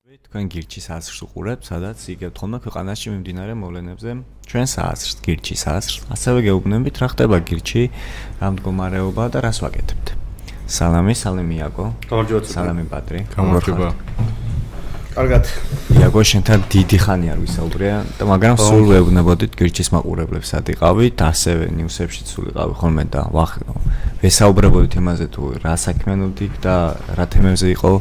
თქვენ გირჩის აზრს უყურებთ, სადაც იგებთ ხოლმე ქვეყანაში მიმდინარე მოვლენებზე ჩვენს აზრს, გირჩის აზრს. ასევე გეუბნებით, რა ხდება გირჩში, რა მდგომარეობაა და რას ვაკეთებთ. სალამი იაკო. სალამი პატრი. გამარჯობა. კარგად. იაკო, შენთან დიდი ხანი არ ვისაუბრია, მაგრამ სულ ვეუბნებოდით გირჩის მაყურებლებს ადიყავით, ასევე ნიუსებში სულ იყავი ხოლმე და ვესაუბრებოდით იმაზე თუ რა საქმიანობდით და რა თემებზე იყო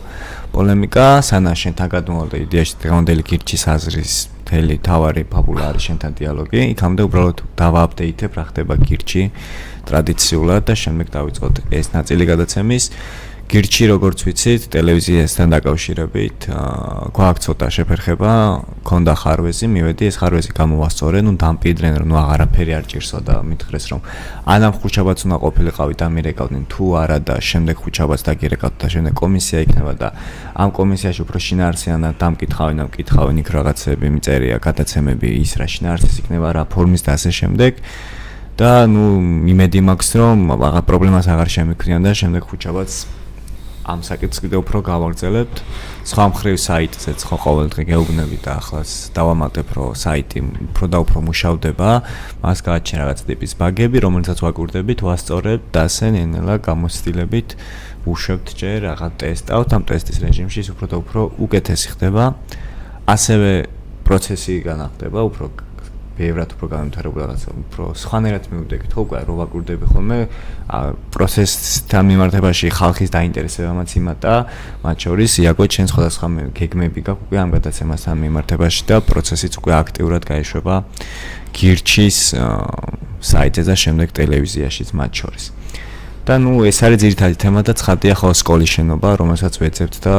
პოლემიკა, სანამ შენთან გადმოვალდა იდეაში დღევანდელი გირჩის აზრის მთელი თავარი ფაბულა არის შენთან დიალოგი, იქამდე უბრალოდ დავააპდეიტებ რა ხდება გირჩში ტრადიციულად და შემდეგ დავიწყოთ ეს ნაწილი გადაცემის. გირჩში, როგორც ვიცით, ტელევიზიასთან დაკავშირებით გვაქვს ცოტა შეფერხება, ქონდა ხარვეზი, მივედი ეს ხარვეზი გამოვასწორე, დამპირდნენ, რომ აღარაფერი არ ჭირსო და მითხრეს, რომ ანამ ხუჩაბაც უნდა ყოფილიყავი და მირეკავდნენ თუ არა და შემდეგ ხუჩაბაც დაგირეკავთ და შემდეგ კომისია იქნება და ამ კომისიაში უფრო შინაარსიანად დამკითხავენ, იქ რაღაცები მიწერია, გადაცემები, ის რა შინაარსის იქნება, რა ფორმის და ასე შემდეგ. და იმედი მაქვს, რომ აღარ პრობლემას აღარ შემიქმნიან და შემდეგ ხუჩაბაც ამ საკითხს კიდევ უფრო გავაგრძელებთ. სხვა მხრივ საიტზეც ხო ყოველდღე გეუბნებით და ახლაც დავამატებ, რომ საიტი უფრო და უფრო მუშავდება, მას გააჩნია რაღაც ტიპის ბაგები, რომელსაც ვაკურდებით, ვასწორებთ და ასე ნელა გამოცდილებით ვუშვებთ ჯერ რაღაც ტესტავთ, ამ ტესტის რეჟიმში ის უფრო და უფრო უკეთესი ხდება. ასევე პროცესი განახდება, უფრო ბევრად უფრო განვითარებული რაღაცა, უფრო სხვანაირად მივდექით, ხო უკვე რო ვაკურდები ხოლმე პროცესთან მიმართებაში ხალხის დაინტერესებამაც იმატა, მათ შორის იაკო ჩვენ სხვადასხვა გეგმები გაქვს უკვე ამ გადაცემასთან მიმართებაში და პროცესიც უკვე აქტიურად გაეშვება გირჩის საიტზე და შემდეგ ტელევიზიაშიც მათ შორის. და ეს არის ძირითადი თემა და ცხადია ხო სკოლის შენობა, რომელსაც ვეძებთ და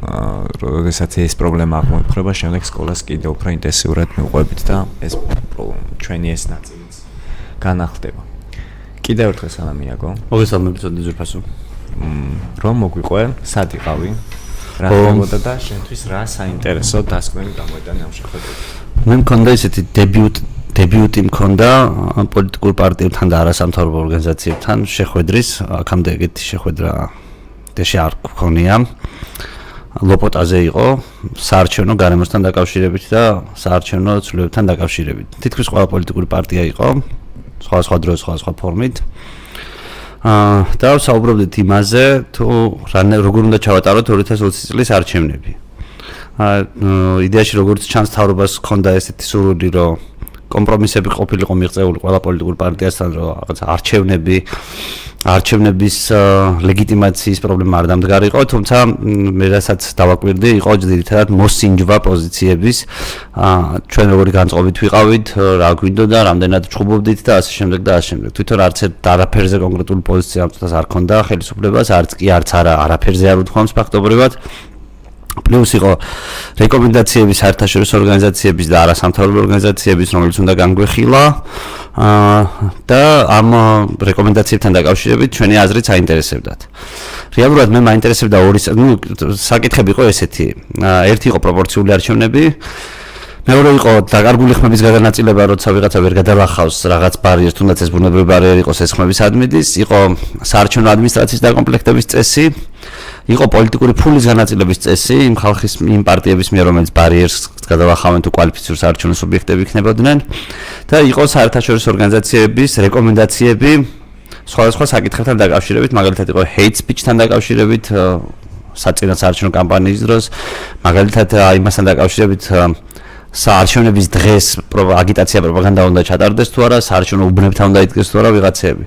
როდესაც ეს პრობლემა აღმოფხვრება, შემდეგ სკოლას კიდევ უფრო ინტენსიურად მივყვებით და ეს ჩვენი ეს ნაწილიც განახლდება. კიდევ ერთხელ სალამი იაკო. მოგესალმებით, ძვირფასო. რომ მოგვიყვე, სად იყავი? რა ხდებოდა და შენთვის რა საინტერესო დასკვნები გამოიტანე ამ შეხვედრაზე? მე მქონდა ესეთი დებიუტი მქონდა პოლიტიკურ პარტიებთან და არასამთავრობო ორგანიზაციებთან შეხვედრის, აქამდე ეგეთი შეხვედრა დეში არ გქონია. ლოპოტაზე იყო საარჩევნო გარემოსთან დაკავშირებით და საარჩევნო ცვლილებებთან დაკავშირებით. თითქმის ყველა პოლიტიკური პარტია იყო, სხვა დროს, სხვა ფორმით. და საუბრობდით იმაზე, თუ როგორ უნდა ჩავატაროთ 2020 წლის არჩევნები. იდეაში როგორც ჩანს თავრობას ჰქონდა ესეთი სურვილი, რომ კომპრომისები ყოფილიყო მიღწეული ყველა პოლიტიკურ პარტიასთან, რომ რაღაც არჩევნების ლეგიტიმაციის პრობლემა არ დამდგარიყო, თუმცა მე რასაც დავაკვირდი, იყო ძირითადად მოსინჯვა პოზიციების, ჩვენ როგორი განწყობით ვიყავით, რა გვინდოდა, რამდენად ჩხუბობდით და ასე შემდეგ და ასე შემდეგ. თვითონ არაფერზე კონკრეტული პოზიცია ამწუთას არ ქონდა ხელისუფლებას, არც არაფერზე არ უთქვამს ფაქტობრივად. პლუს იყო რეკომენდაციები საერთაშორისო ორგანიზაციების და არასამთავრობო ორგანიზაციების, რომელიც უნდა განგვეხილა და ამ რეკომენდაციებთან დაკავშირებით ჩვენი აზრით საინტერესებდათ. რეალურად მე მაინტერესებდა ორი საკითხები იყო ესეთი. ერთი იყო პროპორციული არჩევნები, მეორე იყო დაკარგული ხმების გადანაწილება, როცა ვიღაცა ვერ გადალახავს რაღაც ბარიერს, თუნდაც ეს ბუნებრივი ბარიერი იყოს ეს ხმების ადმინის, იყო საარჩევნო ადმინისტრაციის დაკომპლექტების წესი, იყო პოლიტიკური ფულის განაწილების წესი იმ ხალხის, იმ პარტიების მიერ, რომელიც ბარიერს გადალახავენ თუ კვალიფიციური საარჩევნო სუბიექტები იქნებოდნენ და იყო საერთაშორისო ორგანიზაციების რეკომენდაციები სხვადასხვა საკითხებთან დაკავშირებით, მაგალითად იყო hate speech-თან დაკავშირებით საწინო საარჩევნო კამპანიის დროს, მაგალითად იმასთან დაკავშირებით საარჩევნების დღეს აგიტაცია პროპაგანდა უნდა ჩატარდეს თუ არა, საარჩევნო უბნებთან უნდა იდგეს თუ არა ვიღაცები.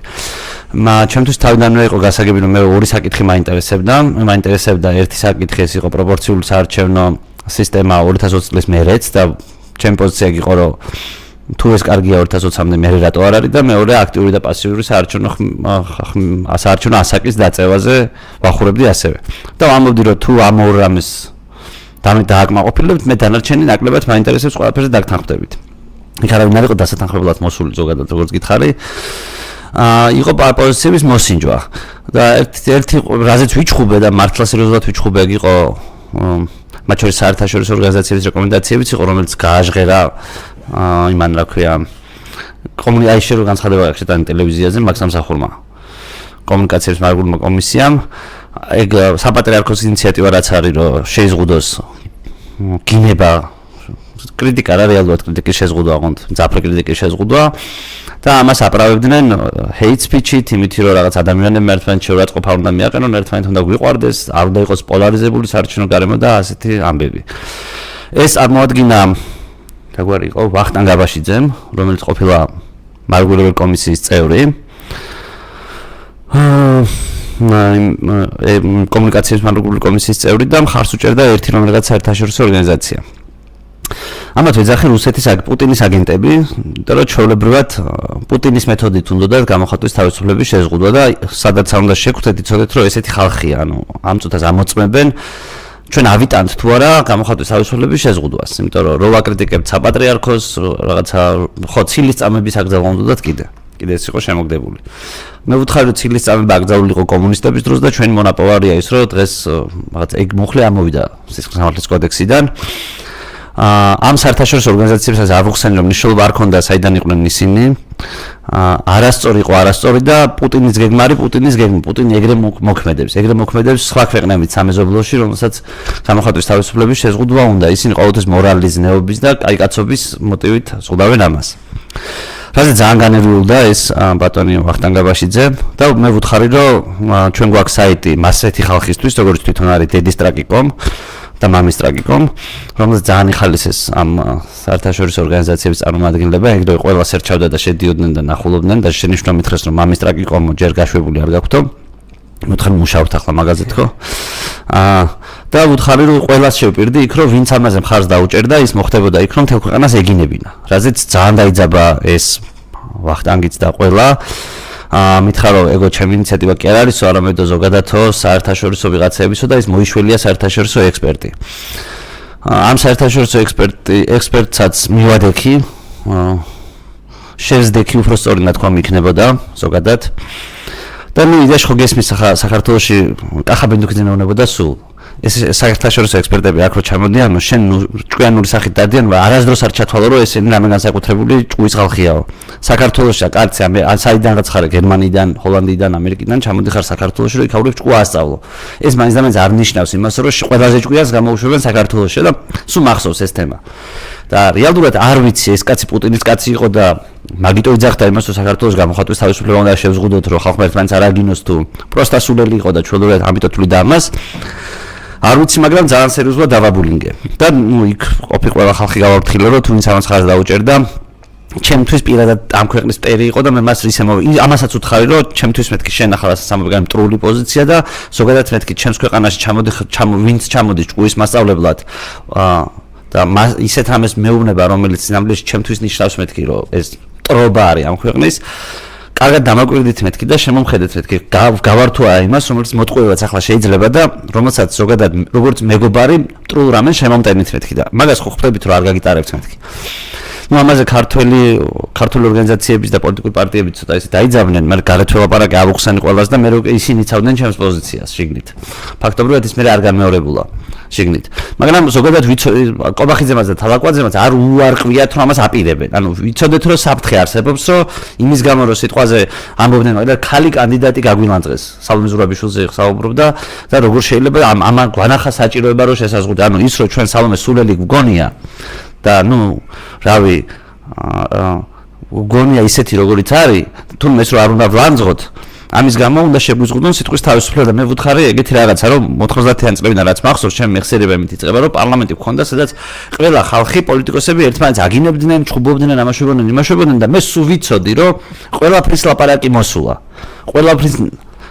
ჩემთვის თავიდანვე იყო გასაგები, რომ მე ორი საკითხი მაინტერესებდა. ერთი საკითხი ეს იყო პროპორციული საარჩევნო სისტემა 2020 წლის მერეც და ჩემი პოზიცია იყო, რომ თუ ეს კარგია 2020-მდე მერე რატო არ არის და მეორე აქტიური და პასიური საარჩევნო ასაკის დაწევაზე ვახურებდი ასევე. და ვამბობდი, რომ თუ ამ ორ რამეს დააკმაყოფილებთ, მე დანარჩენი ნაკლებად მაინტერესებს ყველაფერზე დაგთანხმდებით. იქ არავინ არ იყო დასათანხმებლად მოსული ზოგადად, როგორც გითხარი. იყო პოზიციების მოსინჯვა და ერთი რაზეც ვიჩხუბე და მართლა სერიოზულად ვიჩხუბე, იყო მათ შორის საერთაშორისო ორგანიზაციების რეკომენდაციებიც იყო, რომელიც გააჟღერა იმან რა ქვია კომუნიკაციო განცხადება აქვს შეტანი ტელევიზიაზე მაგ სამსახურმა კომუნიკაციების მარგულმა კომისიამ ეგ საპატრიარქოს ინიციატივა რაც არის, რომ შეზღუდოს გინება კრიტიკა რა რეალურად კრიტიკის შეზღუდვა აღვთ, მძაფრი კრიტიკის შეზღუდვა და ამას აპრავებდნენ hate speech-ით, იმით რომ რაღაც ადამიანები ერთმანეთს შეურაცხყოფა უნდა მიაყენონ, ერთმანეთს უნდა გვიყვარდეს, არ უნდა იყოს პოლარიზებული საარჩევნო გარემო და ასეთი ამბები. ეს წარმოადგინა რაგვარი იყო ვახტანგ აბაშიძემ, რომელიც ყოფილა მარგულებელი კომისიის წევრი. კომუნიკაციის მარგულებელი კომისიის წევრი და მხარს უჭერდა ერთი რომელიღაც საერთაშორისო ორგანიზაცია. ამათ ეძახი რუსეთის პუტინის აგენტები, იმიტომ რომ ჩვეულებრივად პუტინის მეთოდით უნდათ გამოხატვის თავისუფლების შეზღუდვა და სადაც არ უნდა შეგხვდეთ, იცოდეთ რომ ესეთი ხალხია, ანუ ამ წუთას ამოწმებენ ჩვენ ავიტანთ თუ არა გამოხატვის თავისუფლების შეზღუდვას, იმიტომ რომ რო ვაკრიტიკებთ საპატრიარქოს, რაღაცა ხო ცილის წამების აკრძალვა უნდათ კიდე ეს იყო შემოგდებული. მე ვუთხარი რომ ცილის წამება აკრძალული იყო კომუნისტების დროს და ჩვენი მონაპოვარია ის რომ დღეს რაღაც ეგ მუხლე ამოვიდა სისხლის კოდექსიდან. ამ საერთაშორისო ორგანიზაციებსაც ავუხსენ რომ მნიშვნელობა არ ქონდა საიდან იყვნენ ისინი. არასწორი იყო არასწორი და პუტინის გეგმა არის პუტინის გეგმა. პუტინი ეგრე მოქმედებს სხვა ქვეყნებით სამეზობლოში, რომელსაც გამოხატვის თავისუფლების შეზღუდვა უნდა. ისინი ყოველთვის მორალის, ზნეობის და კაიკაცობის მოტივით ზღუდავენ ამას. რაზე ძალიან განერვიულდა ეს ბატონი ვახტანგ აბაშიძე და მე ვუთხარი რომ ჩვენ გვაქვს საიტი მასეთი ხალხისთვის, როგორც თვითონ არის dedistraki.com და mamistraki.com, რომელზეც ძალიან იხალისეს ამ საერთაშორისო ორგანიზაციების წარმომადგენლება, ეგრევე ყველას ერჩავდა და შედიოდნენ და ნახულობდნენ და შენიშვნა მითხრეს რომ mamistraki.com ჯერ გაშვებული არ გაქვთო. მოთხარ მუშაობთ ახლა მაგაზე თქო. და ვუთხარი რომ ყველას შევპირდი იქ რომ ვინც ამაზე მხარს დაუჭერდა, ის მოხდებოდა იქ რომ მთელ ქვეყანას ეგინებინა. რაზეც ძალიან დაიძაბა ეს ვახტანგიც და ყველა. მითხრა რომ ეგო ჩემი ინიციატივა კი არ არისო, არამედ ზოგადადო საერთაშორისო ვიღაცეებისო და ის მოიშველია საერთაშორისო ექსპერტი. ამ საერთაშორისო ექსპერტსაც მივადექი, შევსდექი უფრო სწორი ნათქვამი იქნებოდა ზოგადად. და ნუ იდეაში ხო გესმის საქართველოში კახაბენდუქიძე ნეუნებოდა სულ. ეს საერთაშორისო ექსპერტები აქ რო ჩამოდიან, შენ ჭკვიანური სახით დადიან, არასდროს არ ჩათვალო რომ ესენი რამე განსაკუთრებული ჭკუის ხალხიაო. საქართველოში კაცი საიდანაც ხარ გერმანიიდან, ჰოლანდიიდან, ამერიკიდან ჩამოდიხარ საქართველოში რომ იქაურებ ჭკუა ასწავლო. ეს მაინც და მაინც არ ნიშნავს იმას რომ ყველაზე ჭკვიას გამოუშვებენ საქართველოში და სულ მახსოვს ეს თემა. და რეალურად არ ვიცი ეს კაცი პუტინის კაცი იყო და მაგიტო იძახდა იმას რომ საქართველოს გამოხატვის თავისუფლება უნდა შევზღუდოთ რომ ხალხმა ერთმანეთს არ აგინოს თუ პროსტა სულელი იყო და ჩვეულებრივად ამიტომ თვლიდა ამას. არ ვიცი, მაგრამ ძალიან სერიოზულად დავაბულინგე. და ნუ იქ ყოფილი ყველა ხალხი გავაფრთხილე რომ თუ ვინც ამას ხარს დაუჭერდა, ჩემთვის პირადად ამ ქვეყნის პერი იყო და მე მას რის ამასაც უთხარი რომ ჩემთვის მეთქი შენ ახლა სამობგან მტრული პოზიცია და ზოგადად მეთქი ჩემს ქვეყანაში ვინც ჩამოდის ჭკუის მასწავლებლად და ისეთ რამეს მეუბნება რომელიც სინამდვილეში ჩემთვის ნიშნავს მეთქი რომ ეს ტრობა არის ამ ქვეყნის. კარგად დამაკვირდით მეთქი და შემომხედეთ მეთქი გავართვა იმას რომელიც მოტყუებაც ახლა შეიძლება და რომელსაც ზოგადად როგორც მეგობარი მტრულ რამეს შემომტენით მეთქი და მაგას ხო ხვდებით რომ არ გაგიტარებთ მეთქი. ნუ ამაზე ქართული ორგანიზაციების და პოლიტიკური პარტიები ცოტა ისე დაიძაბნენ, მაგრამ გარეთ ველაპარაკე ავუხსენი ყველას და მე რო ისინი იცავდნენ ჩემს პოზიციას შიგნით. ფაქტობრივად ის მე არ განმეორებულა შიგნით. მაგრამ ზოგადად კობახიძემაც და თალაკვაძემაც არ უარყვიათ რომ ამას აპირებენ. ანუ ვიცოდეთ რომ საფრთხე არსებობს რომ იმის გამო რომ სიტყვაზე ამბობდნენ და ქალი კანდიდატი გაგვილანძღეს. სალომე ზურაბიშვილზე ხსაუბრობდა და როგორ შეიძლება ამ გვანახა საჭიროება რომ შესაზღუდე. ანუ ის რომ ჩვენ სალომე სულელი გვგონია და ნუ რავი გონია ისეთი როგორიც არის, თუნდაც ეს რომ არ უნდა ვლანძღოთ, ამის გამო უნდა შეგვიზღუდონ სიტყვის თავისუფლება და მე ვუთხარი ეგეთი რაღაცა რომ 90-იან წლებიდან რაც მახსოვს, ჩემ მეხსიერება იმით იწყება რომ პარლამენტი გქონდა, სადაც ყველა ხალხი პოლიტიკოსები ერთმანეთს აგინებდნენ, ჩხუბობდნენ, ამაშვებდნენ და მე სულ ვიცოდი რომ ყველაფრის ლაპარაკი მოსულა. ყველაფრის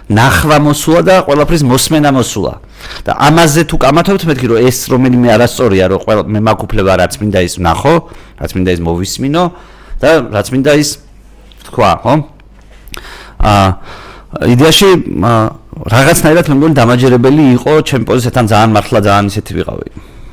ნახვა მოსულა და ყველაფრის მოსმენა მოსულა. და ამაზე თუ კამათობთ მეთქი რომ ეს რომელიმე არასწორია რომ მე მაქვს უფლება რაც მინდა ის ვნახო, რაც მინდა ის მოვისმინო და რაც მინდა ის თქვა, ხო? იდეაში რაღაცნაირად მე მგონი დამაჯერებელი იყო ჩემ პოზიციასთან ძალიან მართლა ძალიან ისეთი ვიყავი.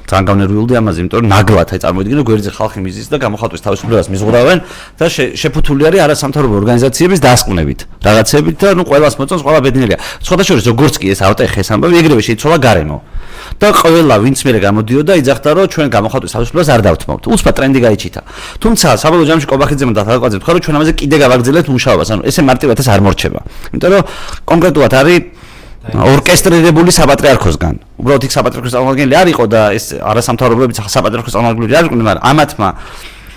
ძალიან განერვიულდი ამაზე, იმიტომ რომ ნაგლად წარმოიდგინე გვერდზე ხალხი მიზის და გამოხატვის თავისუფლებას მიზღურავენ და შეფუთული არის არასამთავრობო ორგანიზაციების დასკვნებით, რაღაცებით და ნუ ყველას მოწონს, ყველა ბედნიერია. სხვადასხვა როგორც კი ეს ავტეხეს ამბავი, ეგრევე შეიცვალა გარემო. და ყველა ვინც მერე გამოდიოდა, იძახდა რომ ჩვენ გამოხატვის თავისუფლებას არ დავთმობთ. უცბად ტრენდი გაიჩითა. თუმცა საბოლოო ჯამში კობახიძემ და თალაკვაძემ თქვა რომ ჩვენ ამაზე კიდე გავაგრძელებთ მუშაობას, ანუ ესე მარტივად ეს არ მორჩება. იმიტომ რომ კონკრეტულად არის ორკესტრირებული საპატრიარქოსგან. უბრალოდ იქ საპატრიარქოს წარმომადგენელი არ იყო და ეს არასამთავრობოებიც საპატრიარქოს წარმომადგენელი არ იყვნენ, მაგრამ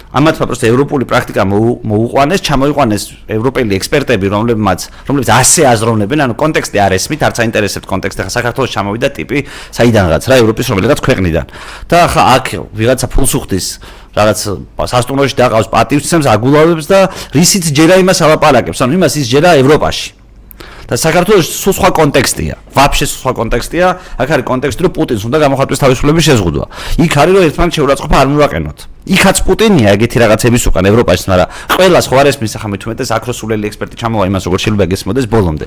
ამათმა просто ევროპული პრაქტიკა მოუყვანეს, ჩამოიყვანეს ევროპელი ექსპერტები, რომლებიც ასე აზროვნებენ, ანუ კონტექსტი არ ესმით, არც აინტერესებთ კონტექსტი, ხა საქართველოს ჩამოვიდა ტიპი საიდანღაც რა, ევროპის რომელიღაც ქვეყნიდან. და ხა აქ ვიღაცა ფულს უხდის რაღაც სასტუმროში დაყავს პატივცემს, აგულავებს და რისიც ჯერა იმას ალაპარაკებს, ანუ იმას ის ჯერა ევროპაში. და საქართველოს სულ სხვა კონტექსტია. ვაფშე სხვა კონტექსტია. აქ არის კონტექსტი, რომ პუტინს უნდა გამოხატოს თავისუფლების შეზღუდვა. იქ არის რომ ერთმანეთს შეურაცხყოფა არ მივაყენოთ. იქაც პუტინია ეგეთი რაღაცების უკან ევროპაში, მაგრამ ყველას ხო არ ესმის ახლა მithumetes აკროსულელი ექსპერტი ჩამოვა იმას როგორ შეიძლება გესმოდეს ბოლომდე.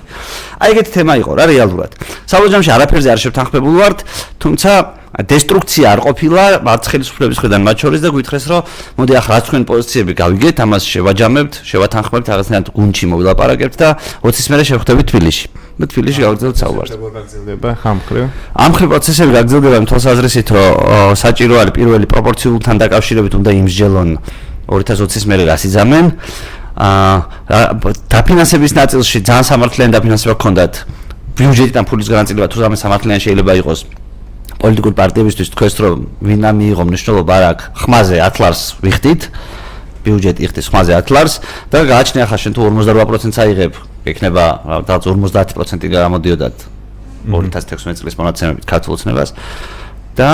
აი ეგეთი თემა იყო რა რეალურად. საბოლოოში არაფერზე არ შევთანხმებული ვართ, თუმცა დესტრუქცია არ ყოფილა მარცხელის მხრიდან მათ შორის და გვითხრეს რომ მოდი ახლა რაც თქვენ პოზიციები გავიგეთ, ამას შევაჯამებთ, შევათანხმებთ, რაღაცნაირად გუნდში მოვილაპარაკებთ და 20-ის მერე შევხვდებით თბილისში. და თბილისში გავაგრძელებთ საუბარს. გაგრძელდება ხამხრივ. ამ მხრივ პროცესები გაგრძელდება იმ თვალსაზრისით, რომ საჭირო არის პირველი პროპორციულთან დაკავშირებით უნდა იმსჯელონ 2020-ის მერე რას იძამენ. დაფინანსების ნაწილში ძალიან სამართლიანი დაფინანსება გქონდათ. ბიუჯეტიდან ფულის განაწილება თუ რამე სამართლიანი შეიძლება იყოს. პოლიტიკური პარტიებისთვის თქვენს რომ ვინა მიიღო მნიშვნელობა არ აქვს, ხმაზე 10 ლარს ვიხდით, ბიუჯეტი იხდის ხმაზე 10 ლარს და გააჩნია ხა შენ თუ 48%-ს აიღებ, იქნება რაღაც 50% გამოდიოდათ 2016 წლის მონაცემებით ქართულ ოცნებას და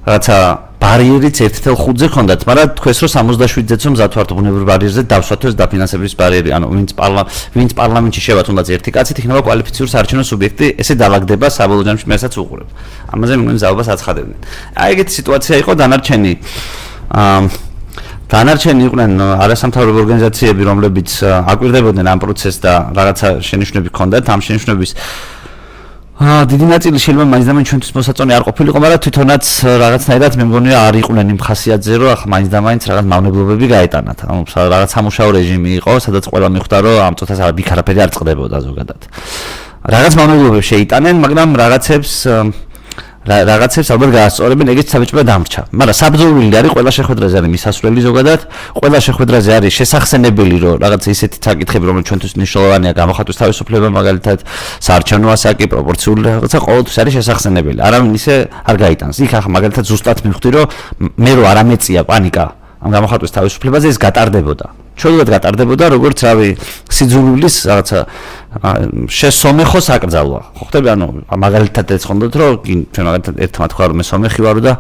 რაცა ბარიერიც 1.5-ზე ხონდათ, მაგრამ თქვენს რომ 67-ზეც რომ მზად ვართ ბუნებრივ ბარიერზე დავსვათოს დაფინანსების ბარიერი, ანუ ვინც პარლამენტში შევა თუნდაც ერთი კაცით იქნება კვალიფიციური საარჩევნო სუბიექტი, ესე დაალაგდება საბოლოო ჯამში მესაც უყურებ. ამაზე მე მზაობას აცხადებდნენ. აი ეგეთი სიტუაცია იყო დანარჩენი იყვნენ არასამთავრობო ორგანიზაციები, რომლებიც აკვირდებოდნენ ამ პროცესს და რაღაცა შენიშვნები ჰქონდათ, ამ შენიშვნების დიდი ნაწილი შეიძლება მაინც-და-მაინც ჩვენთვის მოსაწონი არ ყოფილიყო, მაგრამ თვითონაც რაღაცნაირად მე მგონია არ იყვნენ იმ ხასიათზე, რომ ახლა მაინც-და-მაინც რაღაც მავნებლობები გაეტანათ. ანუ რაღაც სამუშაო რეჟიმი იყო, სადაც ყველა მიხვდა, რომ ამ წუთას არაფერი არ წყდებოდა ზოგადად. რაღაც მავნებლობებს შეიტანენ, მაგრამ რაღაცებს ალბათ გაასწორებენ, ეგეც საბჭოა დამრჩა. მაგრამ საბრძოლული არის ყველა შეხვედრაზე არის მისასვლელი ზოგადად, ყველა შეხვედრაზე არის შესახსენებელი, რომ რაღაც ისეთი საკითხები, რომელიც ჩვენთვის მნიშვნელოვანია, გამოხატვის თავისუფლება, მაგალითად, საარჩევნო ასაკი, პროპორციული რაღაცა ყოველთვის არის შესახსენებელი. არავინ ისე არ გაიტანს. იქ ახლა მაგალითად ზუსტად მივხვდი, რომ მე რო არ ამეწია პანიკა ამ გამოხატვის თავისუფლებაზე, ეს გატარდებოდა. ჩვენულად გატარდებოდა, როგორც რავი, სიძულვილის რაღაცა შესომეხო საკრძალვა. ხო ხტები, ანუ მაგალითად ეს ხონდათ, რომ ჩვენ მაგალითად ერთმა თქვა რომ მე სომეხი ვარო და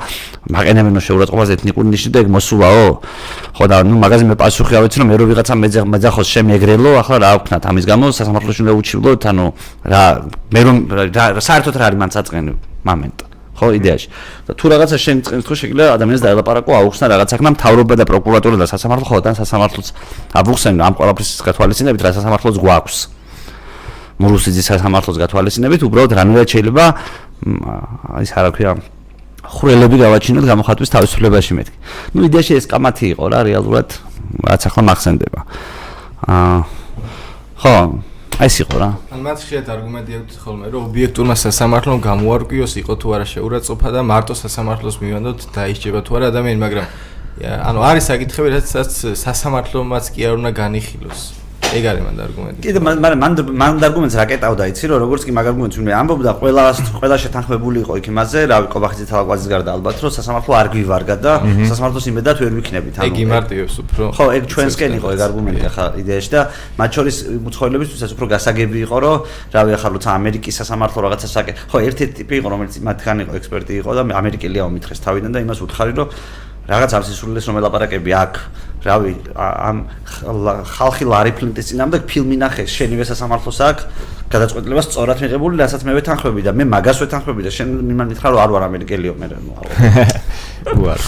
მაყენებენო შეურაცხყოფაზე ეთნიკური ნიშნი და ეგ მოსულაო. ხო და ნუ მაგაზე მე პასუხი ავეცი რომ მე რო ვიღაცა მეძახოს შემეგრელო, ახლა რა ვქნათ ამის გამო სასამართლოში უნდა უჩივლოთ, ანუ რა მე რომ საერთოდ რა არის მან საწყენი მომენტი. ხო იდეაში. და თუ რაღაცა შენ წყენს ხო შეიძლება ადამიანს დაელაპარაკო, აუხსნა რაღაცა ხნა მთავრობა და პროკურატურა და სასამართლო ხო და სასამართლოც აბუხსენ ამ ყველაფრის გათვალისწინებით რა სასამართლოც გვაქვს. მურუსიძის სასამართლოს გათვალისწინებით უბრალოდ რანაირად შეიძლება ის რა ქვია ხვრელები გავაჩინოთ გამოხატვის თავისუფლებაში მეთქი. ნუ იდეაში ეს კამათი იყო რა რეალურად რაც ახლა მახსენდება. ხო ეს იყო რა. ან მათ შეიძლება არგუმენტი აქვთ ხოლმე რომ ობიექტურმა სასამართლომ გამოარკვიოს იყო თუ არა შეურაცხყოფა და მარტო სასამართლოს მივანდოთ დაისჯება თუ არა ადამიანი, მაგრამ ანუ არის საკითხები რასაც სასამართლომაც კი არ უნდა განიხილოს. ეგ არის მანდ არგუმენტი. კიდე მან არგუმენტს რაკეტავდა იცი რომ როგორც კი მაგ არგუმენტს ვინმე ამბობდა ყველა შეთანხმებული იყო იქ იმაზე რავი ყობახიძე თავაკვაძის გარდა ალბათ რომ სასამართლო არ გვივარგა და სასამართლოს იმედად ვერ ვიქნებით ანუ ეგ იმარტივებს უფრო ხო ეგ ჩვენსკენ იყო ეგ არგუმენტი ახლა იდეაში და მათ შორის მუცხოველებისთვისაც უფრო გასაგები იყო რომ რავი ახლა როცა ამერიკის სასამართლო რაღაცა ხო ერთ-ერთი ტიპი იყო რომელიც მათგან იყო ექსპერტი იყო და ამერიკელია უმითხეს თავიდან და იმას უთხარი რომ რაღაც ამ სისულელეს რომ ელაპარაკები აქ რავი ამ ხალხი ლარი ფლინტის წინამდე ფილმი ნახეს შენივე სასამართლოს აქ გადაწყვეტილება სწორად მიღებული რასაც მე ვეთანხმები და მე მაგას ვეთანხმები და შენ მიმან მითხრა რომ არ ვარ ამერიკელიო მე უარ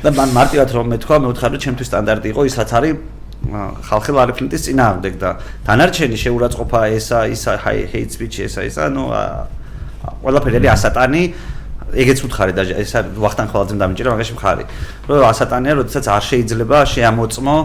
და მან მარტივად რომ მეთქვა მე ვთხარი რომ ჩემთვის სტანდარტი იყო ის რაც არის ხალხი ლარი ფლინტის წინამდე და დანარჩენი შეურაცხყოფა ესა hate speech ესა ნუ ყველაფერი არის ასატანი ეგეც უთხარი და ეს ვახტანგ ხვალაძემ დამიჭირა მაგაში მხარი რომ ასატანია როდესაც არ შეიძლება შეამოწმო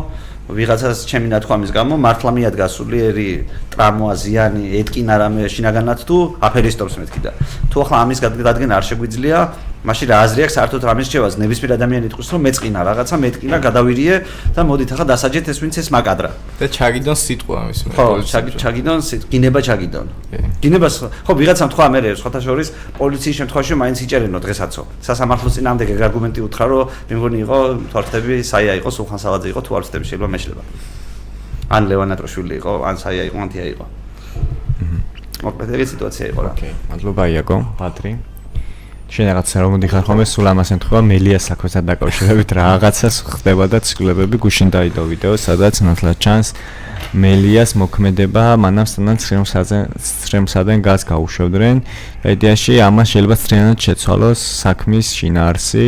ვიღაცას ჩემი ნათქვამის გამო მართლა მიადგა სულიერი ტრამვა ზიანი ეთკინა რამე შინაგანად თუ აფერისტობს მეთქი და თუ ახლა ამის დადგენა არ შეგვიძლია მაშინ რა აზრი აქვს საერთოდ რამის რჩევას ნებისმიერ ადამიანი იტყვის რომ მეწყინა რაღაცა მეტკინა გადავირიე და მოდით ახლა დასაჯეთ ეს ვინც ეს მაკადრა და ჩაგიდონ სიტყვა ამის მე ხო ჩაგიდონ გინება ჩაგიდონ გინებას ხო ვიღაცამ თქვა მე სხვათა შორის პოლიციის შემთხვევაში მაინც იჭერენო დღესაც სასამართლოს წინამდე არგუმენტი უთხრა რომ მე მგონი იყო თვარხტები საია იყო სულხან სალაძე იყო თუ არცდები შეიძლება მეშლება ან ლევან ატროშვილი იყო ან საია იყო ან თია იყო მოკლედ ეგეთი სიტუაცია იყო რა ოკეი მადლობა იაკო პატრი შენ რაღაცა რომ მოდიხარ ხოლმე სულ ამას ემთხვევა მელიას საქმესთან დაკავშირებით რაღაცას ხდება და ცვლილებები გუშინ დაიდო ვიდეო სადაც ნათლად ჩანს მელიას მოქმედება მანამ სტანდარტ სრემსადენ გაზ გაუშვებდნენ და იდეაში ამას შეიძლება სწრაფად შეცვალოს საქმის შინაარსი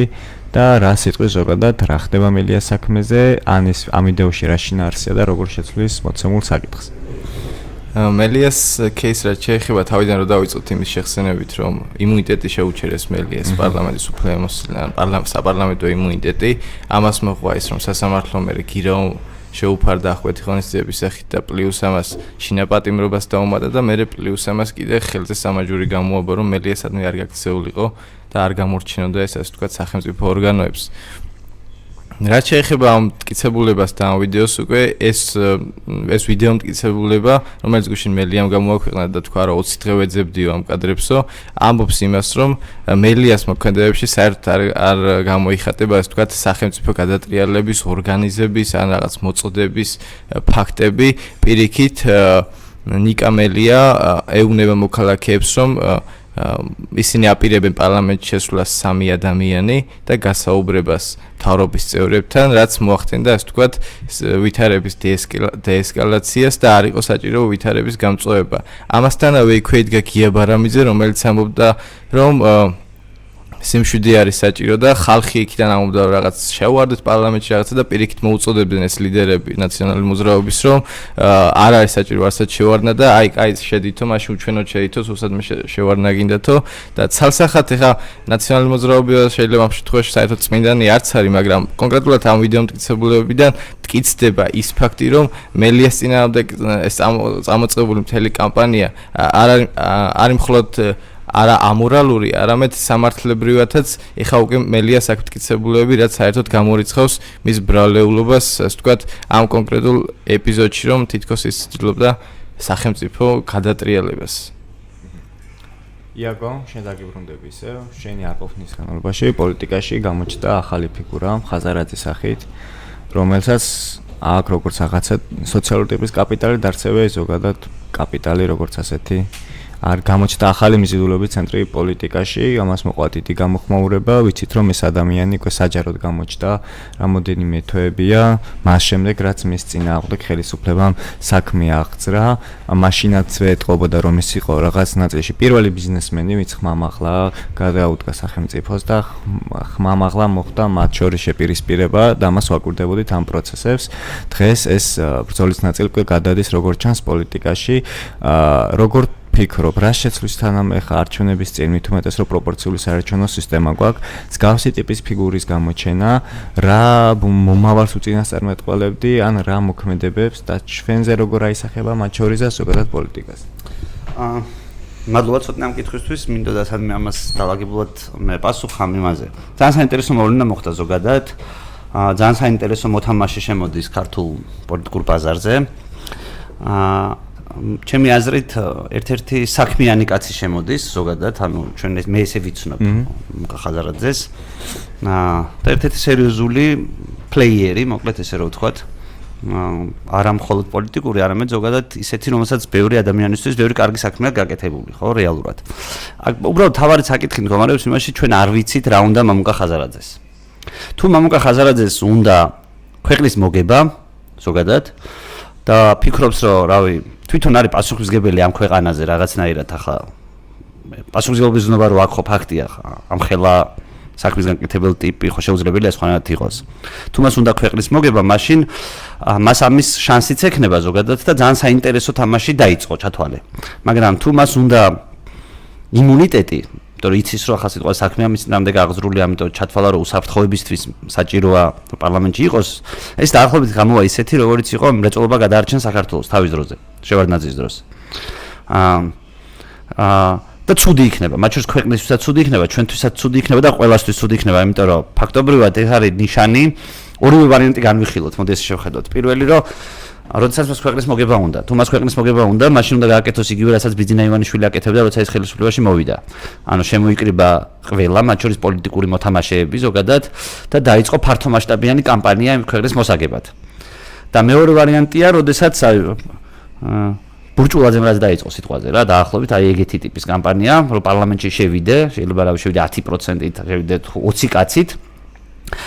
და რა სიტყვის ზოგადად რა ხდება მელიას საქმეზე ან ეს ამ ვიდეოში რა შინაარსია და როგორ შეცვლის მოცემულ საკითხს მელიას кейს რაც შეეხება თავიდან რომ დავიწყოთ იმის შეხსენებით რომ იმუნიტეტი შეუჩერეს მელიას პარლამენტის უფლებამოსილან საპარლამენტო იმუნიტეტი ამას მოყვა ის რომ სასამართლო მერე გირაო შეუფარდა ახვითი ღონისძიების სახით და პლუს ამას შინაპატიმრობას დაუმატა და მერე პლუს ამას კიდე ხელზე სამაჯური გამოაბო რომ მელიასადმი არ გაქცეულიყო და არ გამორჩინოდა ეს ასე ვთქვათ სახელმწიფო ორგანოებს რაც შეეხება ამ მტკიცებულებას და ამ ვიდეოს უკვე ეს ვიდეო მტკიცებულება რომელიც გუშინ მელიამ გამოაქვეყნა და თქვა რომ 20 დღე ვეძებდიო ამ კადრებსო ამბობს იმას რომ მელიას მოქმედებებში საერთოდ არ გამოიხატება ასე ვთქვათ სახელმწიფო გადატრიალების ორგანიზების ან რაღაც მოწოდების ფაქტები პირიქით ნიკა მელია ეუბნება მოქალაქეებს რომ ისინი აპირებენ პარლამენტში შესვლას 3 ადამიანი და გასაუბრებას მთავრობის წევრებთან, რაც მოახდენდა, ასე ვთქვათ, ვითარების დეესკალაციას და არ იყო საჭირო ვითარების გამწვევება. ამასთანავე იქვე იდგა გია ბარამიძე, რომელიც ამბობდა, რომ სიმშვიდე არის საჭირო და ხალხი იქიდან ამბობდა რაღაც შევარდეთ პარლამენტში რაღაცა და პირიქით მოუწოდებდნენ ეს ლიდერები ნაციონალური მოძრაობის რომ არ არის საჭირო არცად შევარდნა და აი შედითო მაშინ უჩვენოთ შეითო სულსადმე შევარდნა გინდათო და ცალსახად ეხა ნაციონალური მოძრაობა შეიძლება ამ შემთხვევაში საერთოდ წმინდანი არც არის მაგრამ კონკრეტულად ამ ვიდეო მტკიცებულებიდან მტკიცდება ის ფაქტი რომ მელიას წინააღმდეგ ეს წამოწყებული მთელი კამპანია არის მხოლოდ არა ამორალური, არამედ სამართლებრივადაც ეხა უკვე მელიას აქვს მტკიცებულებები, რაც საერთოდ გამორიცხავს მის ბრალეულობას, ასე ვთქვათ, ამ კონკრეტულ ეპიზოდში, რომ თითქოს ის ცდილობდა სახელმწიფო გადატრიალებას. იაკო, შენ დაგიბრუნდები ისე, შენი არყოფნის განმავლობაში პოლიტიკაში გამოჩნდა ახალი ფიგურა, ხაზარაძის სახით, რომელსაც აქ როგორც რაღაცა სოციალური ტიპის კაპიტალი დარწევა ზოგადად კაპიტალი როგორც ასეთი არ გამოჩნდა ახალი მიზიდულობის ცენტრი პოლიტიკაში, ამას მოყვა დიდი გამოხმაურება, ვიცით რომ ეს ადამიანი უკვე საჯაროდ გამოჩნდა, რამოდენიმე თვეებია, მას შემდეგ რაც მის წინააღმდეგ ხელისუფლებამ საქმე აღძრა, მაშინაც ეთყობოდა რომ ის იყო რაღაც ნაწილში პირველი ბიზნესმენი, ვინც ხმამაღლა გადაუდგა სახელმწიფოს და ხმამაღლა მოხდა მათ შორის შეპირისპირება და ამას ვაკვირდებოდით ამ პროცესებს. დღეს ეს ბრძოლის ნაწილი უკვე გადადის როგორც ჩანს პოლიტიკაში, როგორც ფიქრობ, რა შეცვლის თანამეხ არჩევნების წინ მით უმეტეს რომ პროპორციული საარჩევნო სისტემა გვაქვს, მსგავსი ტიპის ფიგურის გამოჩენა, რა მომავალს უწინასწარმეტყველებდი, ან რა მოქმედებებს და ჩვენზე როგორ აისახება მათ შორის და ზოგადად პოლიტიკას. მადლობა ცოტნე ამ კითხვისთვის, მინდოდა სადმე ამას დავაგებულად მე პასუხამ იმაზე. ძალიან საინტერესო მოვლენა მოხდა ზოგადად. ძალიან საინტერესო მოთამაშე შემოდის ქართულ პოლიტიკურ ბაზარზე. ჩემი აზრით ერთ-ერთი საქმიანი კაცი შემოდის ზოგადად, ანუ ჩვენ მე ესე ვიცნობ ხაზარაძეს. და ერთ-ერთი სერიოზული პლეიერი, მოკლედ ესე რომ ვთქვათ, არა მხოლოდ პოლიტიკური, არამედ ზოგადად ისეთი, რომელსაც ბევრი ადამიანისთვის ბევრი კარგი საქმეა გაკეთებული, ხო, რეალურად. უბრალოდ თავარი საკითხი მდგომარეობს იმაში, ჩვენ არ ვიცით რა უნდა მამუკა ხაზარაძეს. თუ მამუკა ხაზარაძეს უნდა ქვეყნის მოგება ზოგადად და ფიქრობს რომ რავი თვითონ არის პასუხისმგებელი ამ ქვეყანაზე რაღაცნაირად ახლა პასუხისმგებლობის ზნობა რო აქ ხო ფაქტია ამ ხელა საქმის განკეთებელ ტიპი ხო შეუძლებელია სხვანაირად იყოს თუ მას უნდა ქვეყნის მოგება მაშინ მას ამის შანსიც ექნება ზოგადად და ძალიან საინტერესო თამაში დაიწყო ჩათვალე მაგრამ თუ მას უნდა იმუნიტეტი იმიტომ რომ იცის რომ ახლა სიტყვა საქმე ამის ნამდვილად აღზრული ამიტომ ჩათვალა რომ უსაფრთხოებისთვის საჭიროა პარლამენტში იყოს ეს დაახლოებით გამოვა ისეთი როგორც იყო მრეწველობა გადაარჩენ საქართველოს თავის დროზე შევარდნაძის დროს და ცუდი იქნება, მათ შორის ქვეყნისთვისაც ცუდი იქნება, ჩვენთვისაც ცუდი იქნება და ყველასთვის ცუდი იქნება, იმიტომ რომ ფაქტობრივად ეს არის ნიშანი, ორივე ვარიანტი განვიხილოთ, მოდი ეს შევხედოთ. პირველი რომ როდესაც მას ქვეყნის მოგება უნდა, თუ მას ქვეყნის მოგება უნდა, მაშინ უნდა გააკეთოს იგივე, რასაც ბიძინა ივანიშვილი აკეთებდა, როცა ის ხელისუფლებაში მოვიდა. ანუ შემოიკრიბა ყველა, მათ შორის პოლიტიკური მოთამაშეები ზოგადად და დაიწყო ფართომასშტაბიანი კამპანია იმ ქვეყნის მოსაგებად. და მეორე ვარიანტია, როდესაც ბურჭულაძემ რაც დაიწყო სიტყვაზე რა, დაახლოებით აი ეგეთი ტიპის კამპანია, რომ პარლამენტში შევიდე, შეიძლება რა შევიდე 10%-ით, შევიდე 20 კაცით,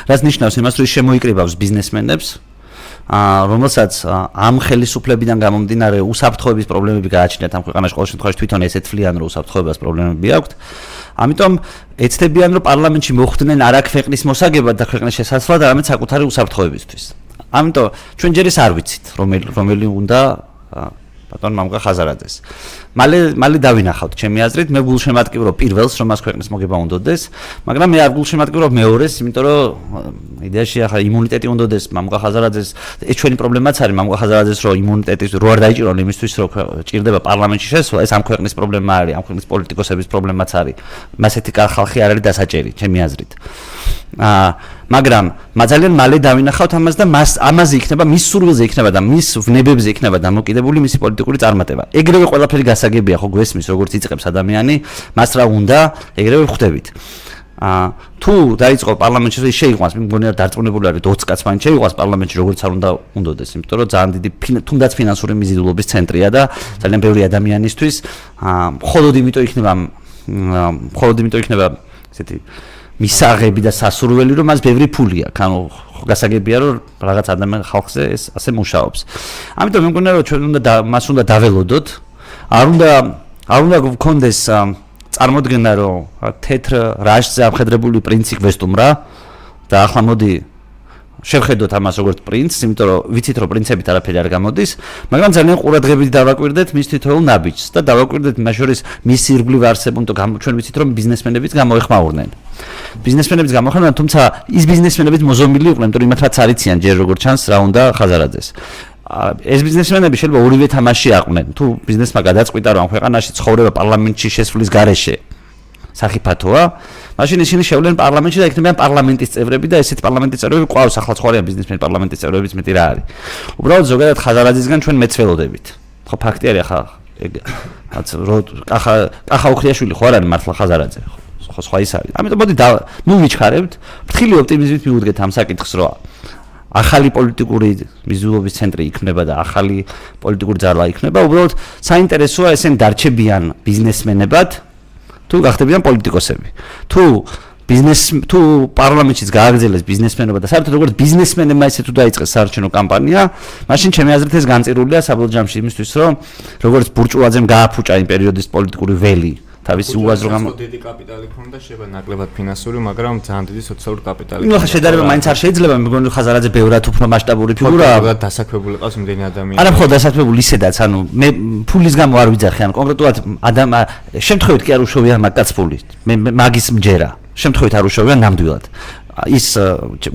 რაც ნიშნავს იმას, რომ ის შემოიკრიბავს ბიზნესმენებს, რომელსაც ამ ხელისუფლებიდან გამომდინარე უსაფრთხოების პრობლემები გააჩნიათ ამ ქვეყანაში, ყოველ შემთხვევაში თვითონ ესეც თვლიან, რომ უსაფრთხოებას პრობლემები აქვთ. ამიტომ ეცდებიან, რომ პარლამენტში მოხვდნენ არა ქვეყნის მოსაგებად და ქვეყნის შესაცვლად, არამედ საკუთარი უსაფრთხოებისთვის. ამიტომ ჩვენ ჯერ ის არ ვიცით, რომელი უნდა ბატონ მამუკა ხაზარაძეს. მალე დავინახავთ ჩემი აზრით, მე გულშემატკივრო პირველს, რომ მას ქვეყნის მოგება უნდოდეს, მაგრამ მე არ გულშემატკივრო მეორეს, იმიტომ რომ იდეაში ახლა იმუნიტეტი უნდოდეს მამუკა ხაზარაძეს, ეს ჩვენი პრობლემაც არის, მამუკა ხაზარაძეს რომ იმუნიტეტი რო არ დაიჭირონ იმისთვის, რომ ჭირდება პარლამენტში შესვლა, ეს ამ ქვეყნის პრობლემა არის, ამ ქვეყნის პოლიტიკოსების პრობლემაც არის. მასეთი ხალხი არ არის დასაჭერი, ჩემი აზრით. მაგრამ ძალიან მალე დავინახავთ ამას და ამაზე იქნება მის სურვილზე იქნება და მის ვნებებზე იქნება დამოკიდებული მისი პოლიტიკური წარმატება. ეგრევე ყველაფერი გასაგებია, ხო გვესმის, როგორც იწყებს ადამიანი, მას რა უნდა, ეგრევე ხვდებით. თუ დაიწყო პარლამენტში შეიყვანს, მე მგონი დარწმუნებული არის 20 კაც მაინც შეიყვანს პარლამენტში, როგორც არ უნდა უნდოდეს, იმიტომ რომ ძალიან დიდი თუნდაც ფინანსური მიზიდულობის ცენტრია და ძალიან ბევრი ადამიანისთვის მხოლოდ იმიტომ იქნება ესეთი მისაღები და სასურველი, რომ მას ბევრი ფული აქვს. ანუ გასაგებია, რომ რაღაც ადამიან ხალხზე ეს ასე მუშაობს. ამიტომ მე მგონია, რომ ჩვენ მას უნდა დაველოდოთ. არ უნდა გქონდეს წარმოდგენა, რომ თეთრ რაშზე ამხედრებული პრინცი გვესტუმრა და ახლა მოდი შევხედოთ ამას როგორც პრინცს, იმიტომ რომ ვიცით, რომ პრინცებით არაფერი არ გამოდის, მაგრამ ძალიან ყურადღებით დავაკვირდეთ მის თითოეულ ნაბიჯს და დავაკვირდეთ მას შორის მის ირგვლივ არსებულ, ჩვენ ვიცით, რომ ბიზნესმენებიც გამოეხმაურნენ. ბიზნესმენებიც გამოეხმაურნენ, თუმცა ის ბიზნესმენებიც მოზომილი იყვნენ, იმიტომ რომ იმათ რაც არიციან ჯერ როგორც ჩანს რა უნდა ხაზარაძეს. ეს ბიზნესმენები შეიძლება ორივე თამაში აყვნენ. თუ ბიზნესმა გადაწყვიტა, რომ ამ ქვეყანაში ცხოვრება პარლამენტში შესვლის გარეშე სახიფათოა, მაშინ ისინი შევლენ პარლამენტში და იქნებიან პარლამენტის წევრები და ესეთ პარლამენტის წევრები ყავს ახლა ცხოვრიან ბიზნესმენი პარლამენტის წევრებიც მეტი რა არის. უბრალოდ ზოგადად ხაზარაძისგან ჩვენ მეც ველოდებით. ხო ფაქტი არის ახლა კახა უხრიაშვილი ხო არ არის მართლა ხაზარაძე ხო სხვა ის არის. ამიტომ მოდი ვიჩქარებთ, ფრთხილი ოპტიმიზმით მივუდგეთ ამ საკითხს, რომ ახალი პოლიტიკური მიზიდულობის ცენტრი იქნება და ახალი პოლიტიკური ძალა იქნება. უბრალოდ საინტერესოა ესენ დარჩებიან ბიზნესმენებად თუ გახდებიან პოლიტიკოსები. თუ პარლამენტშიც გააგრძელეს ბიზნესმენობა და საერთოდ როგორც ბიზნესმენებმა ისე თუ დაიწყეს საარჩევნო კამპანია, მაშინ ჩემი აზრით ეს განწირულია საბოლოო ჯამში იმისთვის, რომ როგორც ბურჭულაძემ გააფუჭა იმ პერიოდის პოლიტიკური ველი, თავისი უაზრო დიდი კაპიტალი ქონდა, შეიძლება ნაკლებად ფინანსური, მაგრამ ძალიან დიდი სოციალური კაპიტალი. ნუ ახლა შედარება მაინც არ შეიძლება, მე მგონი ხაზარაძე ბევრად უფრო მასშტაბური ფიგურაა. ალბათ დასაქმებული ყავს იმდენი ადამიანი. არა, მხოლოდ დასაქმებული ისედაც, ანუ მე ფულის გამო არ ვიძახი, ანუ კონკრეტულად შემთხვევით კი არ უშოვია მაგაც ფული. მე მაგის მჯერა. შემთხვევით არ უშოვია ნამდვილად. ის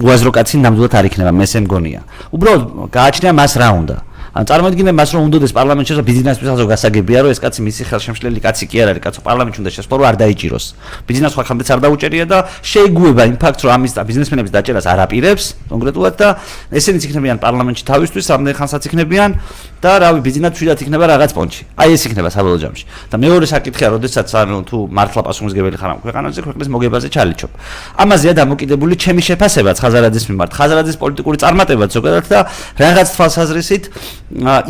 უაზრო კაცი ნამდვილად არ იქნება, მე ესე მგონია. უბრალოდ გააჩნია მას რა უნდა. ან წარმოიდგინე მას რომ უნდოდეს პარლამენტში და ბიზნესის ხალხო გასაგებია, რომ ეს კაცი მისი ხელშემშლელი კაცი კი არ არის, კაცო პარლამენტში უნდა შესვლა, რომ არ დაიჭიროს. ბიზნეს ხალხამდე არ დაუჭერია და შეეგუება იმ ფაქტს, რომ ამის ბიზნესმენების დაჭერას არ აპირებს კონკრეტულად და ესენიც იქნებიან პარლამენტში თავისთვის, რამდენი ხანსაც იქნებიან და რავი, ბიზნესად თვითონ იქნება რაღაც პონჩი. აი ეს იქნება საბოლოო ჯამში. და მეორე საკითხია, როდესაც თუ მართლა პასუხისმგებელი ხარ ამ ქვეყანაზე, ქვეყნის მოგებაზე ჩალიჩობ. ამაზეა დამოკიდებული ჩემი შეფასებაც ხაზარაძის მიმართ. ხაზარაძის პოლიტიკური წარმატება ზოგადად და რაღაც თვალსაზრისით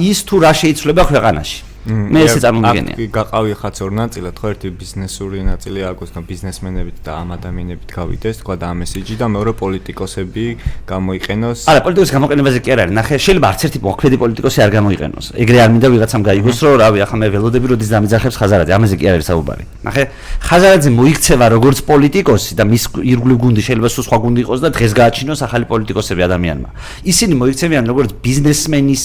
ის თუ რა შეიცვლება ქვეყანაში. მე ესე წარმოგიდგენია. გაყავი ხაც ორ ნაწილად, ხო, ერთი ბიზნესური ნაწილი აქვს, რომ ბიზნესმენებით და ამ ადამიანებით გავიდეს, თქვა და ამ მესიჯი და მეორე პოლიტიკოსები გამოიყენოს. არა, პოლიტიკოსის გამოყენებაზე კი არ არის. ნახე, შეიძლება არც ერთი მოქმედი პოლიტიკოსი არ გამოიყენოს. ეგრე არ მინდა ვიღაცამ გაიგოს, რომ რავი, ახლა მე ველოდები როდის დამიძახებს ხაზარაძე, ამაზე კი არ არის საუბარი. ნახე, ხაზარაძე მოიქცევა როგორც პოლიტიკოსი და მის ირგვლივ გუნდი შეიძლება სხვა გუნდი იყოს და დღეს გააჩინოს ახალი პოლიტიკოსები ადამიანმა. ისინი მოიქცევიან როგორც ბიზნესმენის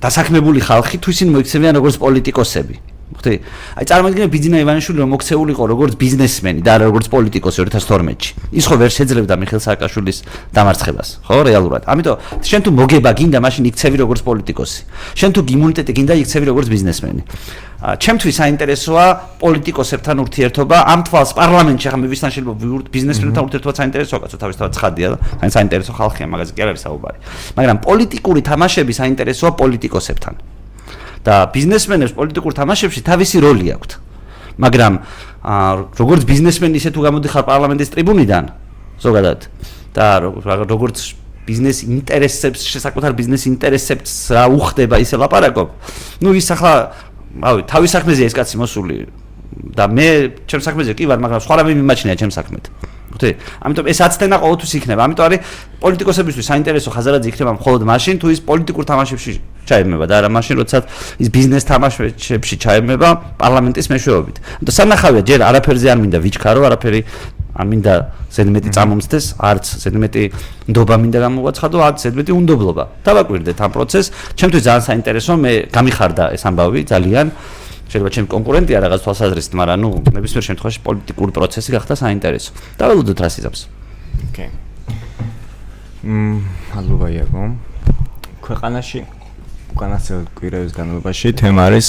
დასაქმებული ხალხი, თუ ისინი მოიქცევიან როგორც პოლიტიკოსები. ხთი? აი წარმოგიდგენთ ბიძინა ივანიშვილი რომ მოქცეულიყო როგორც ბიზნესმენი და არა როგორც პოლიტიკოსი 2012-ში. ის ხო ვერ შეძლებდა მიხეილ სააკაშვილის დამარცხებას, ხო, რეალურად. ამიტომ შენ თუ მოგება გინდა მაშინ იქცევი როგორც პოლიტიკოსი. შენ თუ იმუნიტეტი გინდა იქცევი როგორც ბიზნესმენი. ჩემთვის საინტერესოა პოლიტიკოსებთან ურთიერთობა, ამ თვალს პარლამენტში ახლა მივისთან შეიძლება ბიზნესმენთან ურთიერთობა საინტერესოა, კაცო, თავისთავად ცხადია და საინტერესო ხალხია, მაგაზე კი არ არის საუბარი. მაგრამ პოლიტიკური თამაშები საინტერესოა პოლიტიკოსებთან. და ბიზნესმენებს პოლიტიკურ თამაშებში თავისი როლი აქვთ. მაგრამ როგორც ბიზნესმენი ისე თუ გამოდიხარ პარლამენტის ტრიბუნიდან ზოგადად და როგორც ბიზნეს ინტერესებს საკუთარ ბიზნეს ინტერესებს რა უხდება ისე ლაპარაკობ. ნუ ის ახლა თავის საქმეზეა ეს კაცი მოსული და მე ჩემს საქმეზე კი ვარ, მაგრამ სხვა რამე მიმაჩნია ჩემს საქმეთ. ხთი? ამიტომ ეს აცდენა ყოველთვის იქნება. ამიტომ არის პოლიტიკოსებისთვის საინტერესო ხაზარაძე იქნება მხოლოდ მაშინ, თუ ის პოლიტიკურ თამაშებში ჩაებმება და არა მაშინ, როდესაც ის ბიზნეს თამაშებში ჩაებმება პარლამენტის მეშვეობით. ამიტომ სანახავია ჯერ არაფერზე არ მინდა ვიჩქარო, არაფერი არ მინდა ზედმეტი წამომწდეს, არც ზედმეტი ნდობა მინდა გამოგვაცხადო, არც ზედმეტი უნდობლობა. დავაკვირდეთ ამ პროცესს. ჩემთვის ძალიან საინტერესო, მე გამიხარდა ეს ამბავი ძალიან. შეიძლება ჩემი კონკურენტია რაღაც თვალსაზრისით, მაგრამ ნუ ნებისმიერ შემთხვევაში პოლიტიკური პროცესი გახდა საინტერესო. დაველოდოთ რა სიზამს. ოკეი. მადლობა იაგო. ქვეყანაში უკანასკნელ კვირების განმავლობაში თემა არის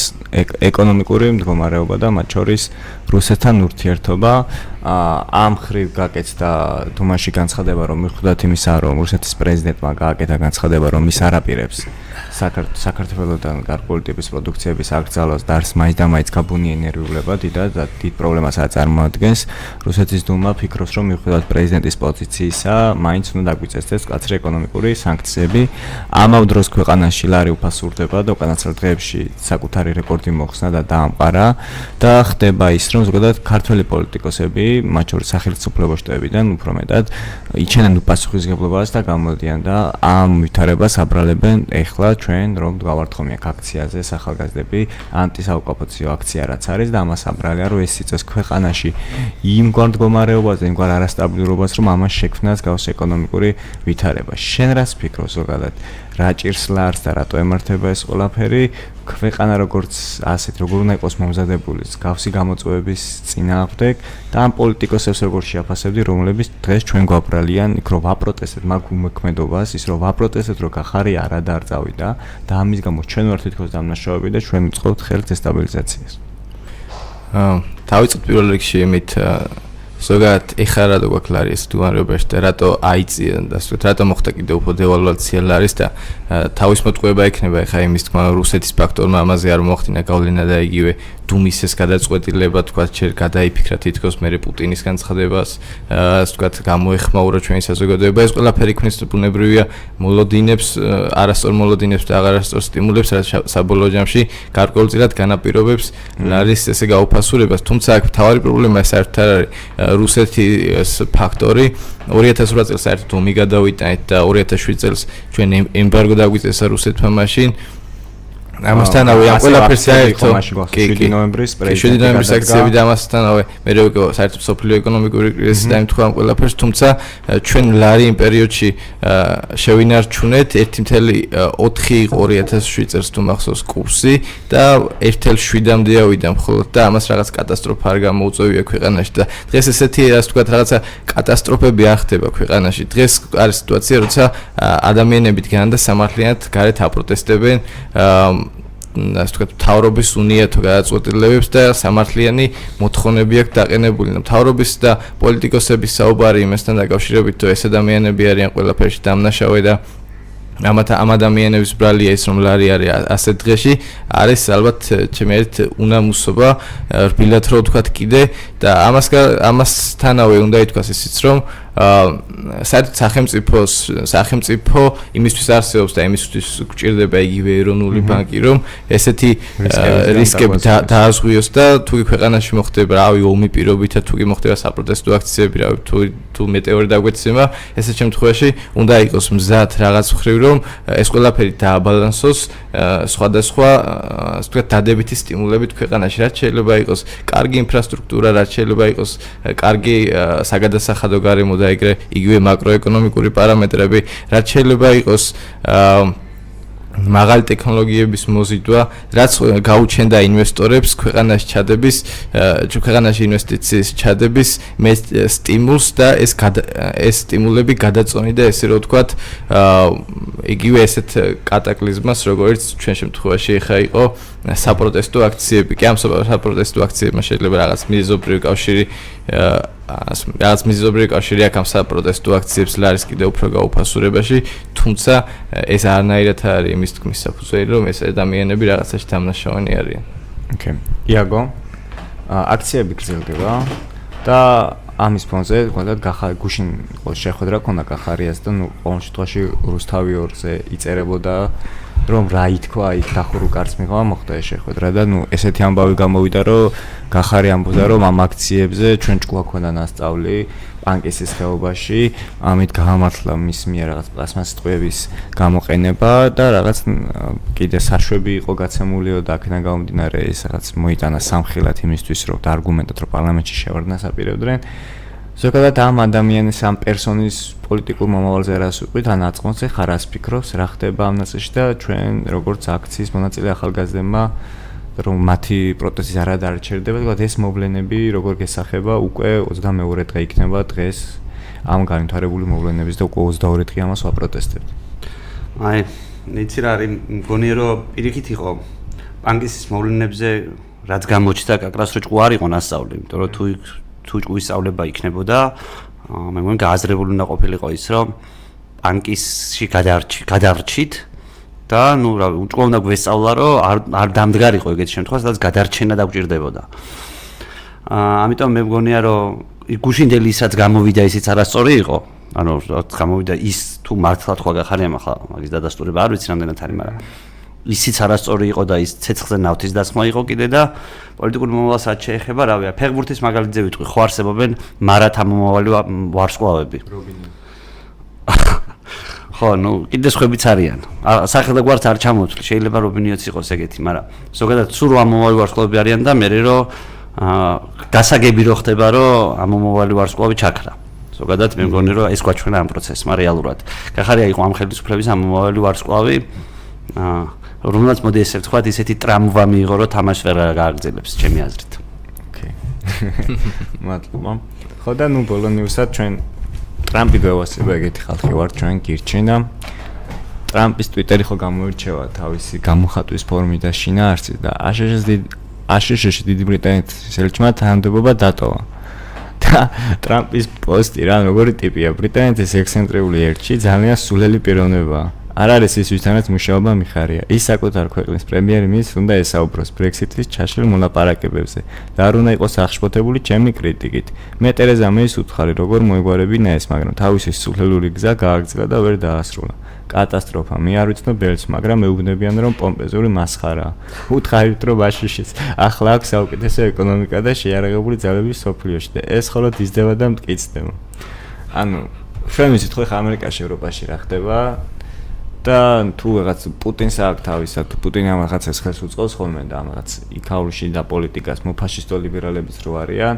ეკონომიკური მდგომარეობა და მათ შორის რუსეთთან ურთიერთობა. ამ მხრივ გაკეთდა დუმაში განცხადება, რომ მიხვდათ იმისა, რომ რუსეთის პრეზიდენტმა გააკეთა განცხადება, რომ ის არაპირებს საქართველოსთან გარკვეული ტიპის პროდუქციების აკრძალვას და არის მაინც და მაინც გაბუნია ენერგიულება და დიდ პრობლემას აწარმოადგენს. რუსეთის დუმა ფიქრობს, რომ მიხვდათ პრეზიდენტის პოზიციისა, მაინც უნდა დაგვიწესდეს მკაცრი ეკონომიკური სანქციები. ამავე დროს ქვეყანაში ლარი უფასურდება და უკანასკნელ დღეებში საკუთარი რეკორდი მოხსნა და დაამყარა და ხდება ის, რომ ზოგადად ქართველი პოლიტიკოსები, მათ შორის სახელმწიფო შტოებიდან უფრო მეტად იჩენენ უპასუხისმგებლობას და გამოდიან და ამ ვითარებას აბრალებენ ეხლა ჩვენ რომ გავართხომ აქ აქციაზე სახალგაზრდები ანტისაუკაპოციო აქცია რაც არის და ამას აბრალია რომ ეს იწეს ქვეყანაში იმგვარ მდგომარეობას და იმგვარ არასტაბილურობას რომ ამას შექმნას გავს ეკონომიკური ვითარება. შენ რას ფიქრობ ზოგადად? რა ჭირს ლარს და რატო ემართება ეს ყველაფერი? ქვეყანა როგორც ასეთ როგორ უნდა იყოს მომზადებული გავსი გამოწვევების წინააღმდეგ და ამ პოლიტიკოსებს როგორ შეაფასებდი, რომლებიც დღეს ჩვენ გვაბრალიან იქ რომ ვაპროტესტეთ მაგ უმოქმედობას, ის რომ ვაპროტესტეთ რომ გახარი არა დაარწავიდა და ამის გამო ჩვენ ვართ თითქოს დამნაშავეები და ჩვენ ვწყობთ ხელს დესტაბილიზაციას. დავიწყოთ პირველ რიგში იმით ზოგადად ეხლა რატო გვაქვს ლარის დუანრებაში და რატო აიწიან და ასე რატო მოხდა კიდევ უფრო დევალვაცია ლარის და თავის მოტყუება ექნება ეხლა იმის თქმა რუსეთის ფაქტორმა ამაზე არ მოახდინა გავლენა და იგივე დუმის ეს გადაწყვეტილება თქვა ჯერ გადაიფიქრა თითქოს მერე პუტინის განცხადებას ასე თქვა გამოეხმაურა ჩვენი საზოგადოება ეს ყველაფერი ქმნის ბუნებრივია მოლოდინებს არასწორ მოლოდინებს და აღარასწორ სტიმულებს რაც საბოლოო ჯამში გარკვეულწილად განაპირობებს ლარის ესე გაუფასურებას თუმცა აქ მთავარი პრობლემა საერთოდ არ არის რუსეთის ფაქტორი 2008 წელს საერთოდ ომი გადავიტანეთ და 2007 წელს ჩვენ ემბარგო დაგვიწესა რუსეთმა მაშინ ამასთანავე ამ ყველაფერს საერთოდ 7 ნოემბრის აქციები და ამასთანავე მე როგორ საერთოდ სოფლიო ეკონომიკური კრიზისი დაემთხვა ამ ყველაფერს თუმცა ჩვენ ლარი იმ პერიოდში შევინარჩუნეთ 1.4 იყო 2007 წელს თუ მახსოვს კურსი და 1.7-მდე ავიდა მხოლოდ და ამას რაღაც კატასტროფა არ გამოუწევია ქვეყანაში და დღეს ესეთი ასე ვთქვათ რაღაცა კატასტროფები არ ხდება ქვეყანაში დღეს არის სიტუაცია როცა ადამიანები დგანან და სამართლიანად გარეთ აპროტესტებენ ასე ვთქვათ მთავრობის უნიათო გადაწყვეტილებებს და სამართლიანი მოთხოვნები აქვს დაყენებული. მთავრობის და პოლიტიკოსების საუბარი იმასთან დაკავშირებით, რომ ეს ადამიანები არიან ყველაფერში დამნაშავე და ამ ადამიანების ბრალია ის რომ ლარი არის ასეთ დღეში არის ალბათ ჩემი ერთ უნამუსობა რბილად რო ვთქვათ კიდე და ამასთანავე უნდა ითქვას ისიც რომ საერთოდ სახელმწიფო იმისთვის არსებობს და იმისთვის გვჭირდება იგივე ეროვნული ბანკი რომ ესეთი რისკები დააზღვიოს და თუ ქვეყანაში მოხდება რავი ომი პირობითა თუ მოხდება საპროტესტო აქციები რავი თუ მეტეორი დაგვეცემა ესეთ შემთხვევაში უნდა იყოს მზად რაღაც ხრივ რომ ეს ყველაფერი დააბალანსოს სხვადასხვა ასე ვთქვათ დადებითი სტიმულებით ქვეყანაში რაც შეიძლება იყოს კარგი ინფრასტრუქტურა რაც შეიძლება იყოს კარგი საგადასახადო გარემო და იგივე მაკროეკონომიკური პარამეტრები რაც შეიძლება იყოს მაღალი ტექნოლოგიების მოზიდვა, რაც გაუჩენდა ინვესტორებს ქვეყანაში ჩადების, ქვეყანაში ინვესტიციის ჩადების სტიმულს და ეს სტიმულები გადაწონიდა ესე რომ ვთქვათ, იგივე ესეთ კატაკლიზმას, როგორც ჩვენ შემთხვევაში ხა იყო საპროტესტო აქციები. კი ამ საპროტესტო აქციებმა შეიძლება რაღაც მიზეზობრივი კავშირი აქვს ამ საპროტესტო აქციებს ლარის კიდევ უფრო გაუფასურებაში, თუმცა ეს არანაირად არის იმის თქმის საფუძველი, რომ ეს ადამიანები რაღაცაში დამნაშავენი არიან. ოკეი. იაგო, აქციები გრძელდება და ამის ფონზე, თქვათ, გუშინ შეხვედრა ქონდა კახარიას და ყოველ შემთხვევაში რუსთავი 2-ზე იწერებოდა რომ რა ითქვა იქ დახურულ კარს მიღვა მოხდა ეს შეხვედრა და ესეთი ამბავი გამოვიდა რომ გახარი ამბობდა რომ ამ აქციებზე ჩვენ ჭკუა ქონდა ნასწავლი პანკისის ხეობაში ამით გამართლა მის მიერ რაღაც პლასმასის გამოყენება და რაღაც კიდე საშვები იყო გაცემულიო და აქედან გამომდინარე ეს რაღაც მოიტანა სამხილად იმისთვის რომ არგუმენტად რომ პარლამენტში შევარდნას აპირებდნენ ზოგადად ამ ადამიანის ამ პერსონის პოლიტიკურ მომავალზე რას უყვით ან აწყონს ხარ რას ფიქრობს რა ხდება ამ ნაწილში და ჩვენ როგორც აქციის მონაწილე ახალგაზრდებმა რომ მათი პროტესტის არ ჩერდება თქვა ეს მოვლენები როგორ გესახება უკვე 22 დღე იქნება დღეს ამ განვითარებული მოვლენების და უკვე 22 დღე ამას ვაპროტესტებთ აი იცი რა არის მგონია რომ პირიქით იყო პანკისის მოვლენებზე რაც გამოჩნდა კაკრას რო ჭკუ არ იყო ნასწავლი იმიტომ რომ თუ ჭკუის სწავლება იქნებოდა მე მგონი გააზრებული უნდა ყოფილიყო ის რომ პანკისში გადარჩით და ნუ რა ჭკუა უნდა გვესწავლა რომ არ დამდგარიყო ეგეთ შემთხვევაში სადაც გადარჩენა დაგჭირდებოდა ამიტომ მე მგონია რომ გუშინდელი ისაც გამოვიდა ისიც არასწორი იყო ანუ გამოვიდა ის თუ მართლა თქვა გახარია ახლა მაგის დადასტურება არ ვიცი რამდენად არის მაგრამ ისიც არასწორი იყო და ის ცეცხლზე ნავთის დასხმა იყო კიდე და პოლიტიკურ მომავალსაც შეეხება რავია ფეხბურთის მაგალითზე ვიტყვი ხო არსებობენ მარათა მომავალი ვარსკვლავები ხო ნუ კიდე სხვებიც არიან სახელდა გვარც არ ჩამოთვლი შეიძლება რობინიოც იყოს ეგეთი მაგრამ ზოგადად სულ ამ მომავალი ვარსკვლავები არიან და მე რო გასაგები რო ხდება რომ ამ მომავალი ვარსკვლავი ჩაქრა ზოგადად მე მგონი რომ ეს გვაჩვენა ამ პროცესმა რეალურად გახარია იყო ამ ხელისუფლების ამ მომავალი ვარსკვლავი რომელსაც მოდი ესე ვთქვათ ისეთი ტრამვა მიიღო რომ თამაშს ვერ გააგრძელებს ჩემი აზრით. ოკეი. მადლობა. ხო და ნუ ბოლონიუსად ჩვენ ტრამპი გვევასება ეგეთი ხალხი ვართ ჩვენ გირჩში და ტრამპის ტვიტერი ხო გამოირჩევა თავისი გამოხატვის ფორმით და შინაარსით და აშშ-ში დიდი ბრიტანეთის ელჩმა თანხმდება დატოვა. და ტრამპის პოსტი რა როგორი ტიპია ბრიტანეთის ექსცენტრიული ელჩი ძალიან სულელი პიროვნებაა. არ არის ის ვისთანაც მუშაობა მიხარია. ის საკუთარ ქვეყნის პრემიერ-მინისტრს უნდა ესაუბროს ბრექსიტის ჩაშლილ მოლაპარაკებებზე და არ უნდა იყოს აღშფოთებული ჩემი კრიტიკით. მე ტერეზა მეის უთხარი როგორ მოეგვარებინა ეს, მაგრამ თავისი სულელური გზა გააგრძელა და ვერ დაასრულა. კატასტროფა. მე არ ვიცნობ ბელს, მაგრამ მეუბნებიან რომ პომპეზური მასხარაა. უთხარით რომ აშშ-ის ახლა აქვს საუკეთესო ეკონომიკა და შეიარაღებული ძალები სოფლიოში და ეს ხოლოდ იზრდება და მტკიცდება. ანუ ჩვენ ვიცით ხო ხა ამერიკაში, ევროპაში რა ხდება? და თუ რაღაც პუტინს აქვს თავისა თუ პუტინი ამ რაღაცას ხელს უწყობს ხოლმე და ამ რაღაც იქაურში და პოლიტიკას მოფაშისტო ლიბერალებიც რო არიან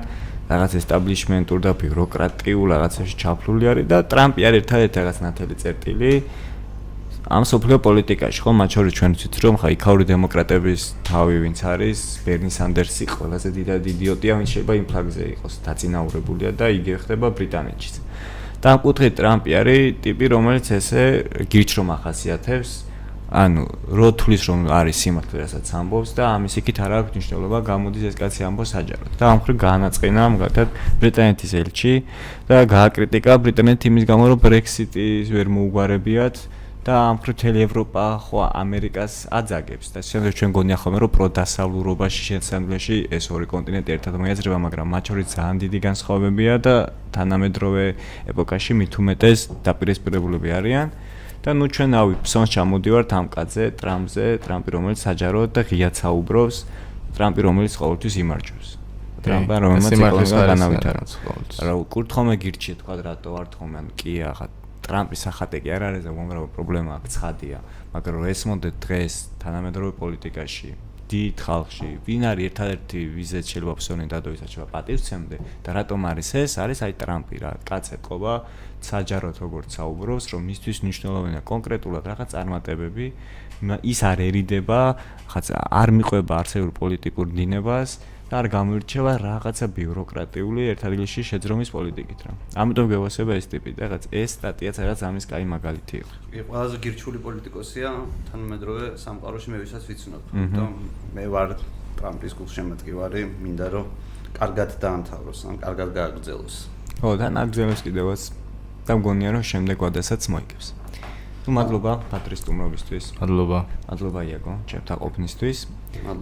რაღაც ესტაბლიშმენტურ და ბიუროკრატიულ რაღაცებში ჩაფლული არის და ტრამპი არის ერთადერთი რაღაც ნათელი წერტილი ამ სოფლიო პოლიტიკაში ხო მათ შორის ჩვენ ვიცით რომ ხა იქაური დემოკრატების თავი ვინც არის ბერნი სანდერსი ყველაზე დიდად იდიოტია ვინც შეიძლება იმ ფლაგზე იყოს დაწინაურებულია და იგივე ხდება ბრიტანეთშიც და ამ კუთხით ტრამპი არის ტიპი რომელიც ესე გირჩ რომ ახასიათებს ანუ რო თulis რომ არის სიმართლე რასაც ამბობს და ამის იქით არ აქვს მნიშვნელობა გამოდის ეს კაცი ამბობს საჯაროდ და ამ ხრი გაანაწყინა მაგათად ბრიტანეთის ელჩი და გააკრიტიკა ბრიტანეთი იმის გამო რომ ბრექსიტის ვერ მოუგვარებიათ და ამ ხრი ევროპა ხო ამერიკას აძაგებს და ჩვენ გონია ხოლმე რომ პროდასავლურობაში შესაძლებელი ეს ორი კონტინენტი ერთად მოიაზრება მაგრამ მათ შორის ძალიან დიდი განსხვავებებია და თანამედროვე ეპოქაში მით უმეტეს დაპირისპირებულები არიან და ნუ ჩვენ ავი ფსონს ჩამოდივართ ამ კაცზე ტრამპი რომელიც საჯაროდ და ღიად საუბრობს ტრამპი რომელიც ყოველთვის იმარჯვებს ტრამპი რომელიც ეკონომიკა განავითარებს რა კურთხომე გირჩი თქვა რატო ვართ ხოლმე ან კი ახლა ტრამპის სახატე კი არ არის და უამრავი პრობლემა აქვს ცხადია მაგრამ რომ ეს მომდე დღეს თანამედროვე პოლიტიკაში დიდ ხალხში ვინ არის ერთადერთი ვიზეთ შეიძლება ფსონი დადოისაჩება პატივცემდე და რატომ არის ეს არის აი ტრამპი რა კაცეთყობა საჯაროდ როგორც საუბრობს რომ მისთვის მნიშვნელოვანია კონკრეტულად რაღაც წარმატებები ის არერიდება ხაც არ მიყვება არსებულ პოლიტიკურ დინებას და არ გამოირჩევა რაღაცა ბიუროკრატიული ერთადერთი შეძრომის პოლიტიკით რა. ამიტომ გევასება ეს ტიპი და რაღაც ეს სტატიაც რაღაც ამის კაი მაგალითი იყო. ყველაზე გირჩული პოლიტიკოსია თანამედროვე სამყაროში მე ვისაც ვიცნობ. ამიტომ მე ვარ ტრამპის გულშემატკივარი, მინდა რომ კარგად დაამთავროს, ან კარგად გააგრძელოს. ხო, და ნაგზელოს კიდევაც და მგონია რომ შემდეგ ვადასაც მოიგებს. ნუ მადლობა პატრის სტუმრობისთვის. მადლობა. მადლობა იაგო, ჩემთან ყოფნისთვის.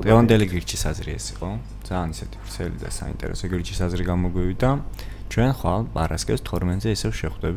დღევანდელი გირჩის აზრი ეს იყო. ძალიან ისეთი ვრცელი და საინტერესო გირჩის აზრი გამოგვივიდა. ჩვენ ხვალ პარასკევს 12-ზე ისევ შევხვდებით.